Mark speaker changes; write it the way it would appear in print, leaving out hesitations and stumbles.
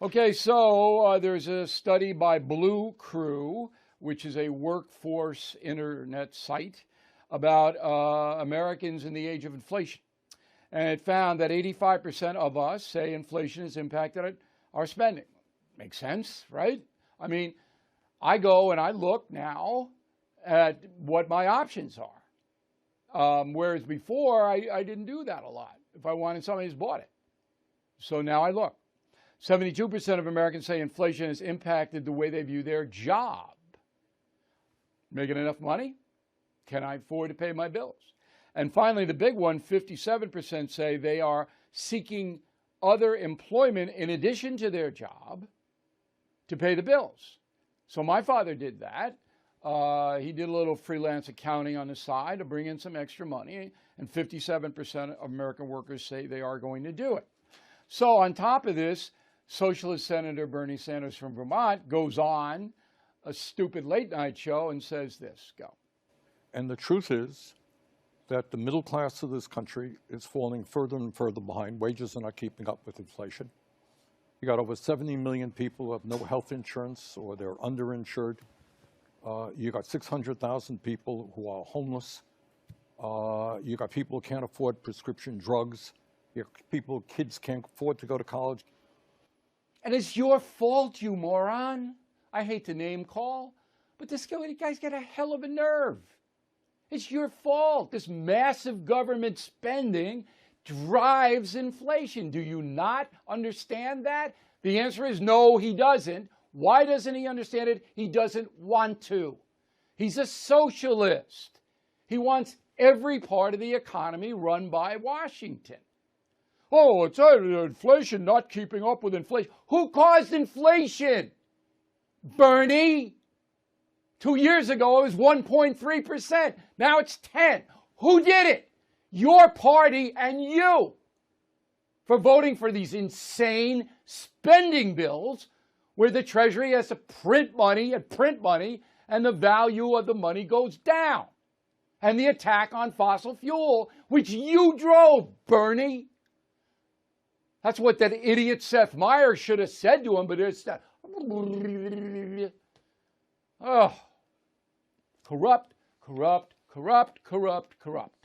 Speaker 1: Okay, so there's a study by Blue Crew, which is a workforce internet site about Americans in the age of inflation. And it found that 85% of us say inflation has impacted our spending. Makes sense, right? I mean, I go and I look now at what my options are. Whereas before, I didn't do that a lot. If I wanted something, I just bought it. So now I look. 72% of Americans say inflation has impacted the way they view their job. Making enough money? Can I afford to pay my bills? And finally, the big one, 57% say they are seeking other employment in addition to their job to pay the bills. So my father did that. He did a little freelance accounting on the side to bring in some extra money, and 57% of American workers say they are going to do it. So on top of this, Socialist Senator Bernie Sanders from Vermont goes on a stupid late night show and says this, go.
Speaker 2: And the truth is that the middle class of this country is falling further and further behind. Wages are not keeping up with inflation. You got over 70 million people who have no health insurance or they're underinsured. You got 600,000 people who are homeless. You got people who can't afford prescription drugs. You got people, kids can't afford to go to college.
Speaker 1: And it's your fault, you moron. I hate to name call, but this guy's got a hell of a nerve. It's your fault. This massive government spending drives inflation. Do you not understand that? The answer is no, he doesn't. Why doesn't he understand it? He doesn't want to. He's a socialist. He wants every part of the economy run by Washington. Oh, it's inflation not keeping up with inflation. Who caused inflation? Bernie. 2 years ago, it was 1.3%. Now it's 10. Who did it? Your party and you, for voting for these insane spending bills where the Treasury has to print money, and the value of the money goes down. And the attack on fossil fuel, which you drove, Bernie. That's what that idiot Seth Meyers should have said to him, but it's that. Oh. Corrupt, corrupt, corrupt, corrupt, corrupt.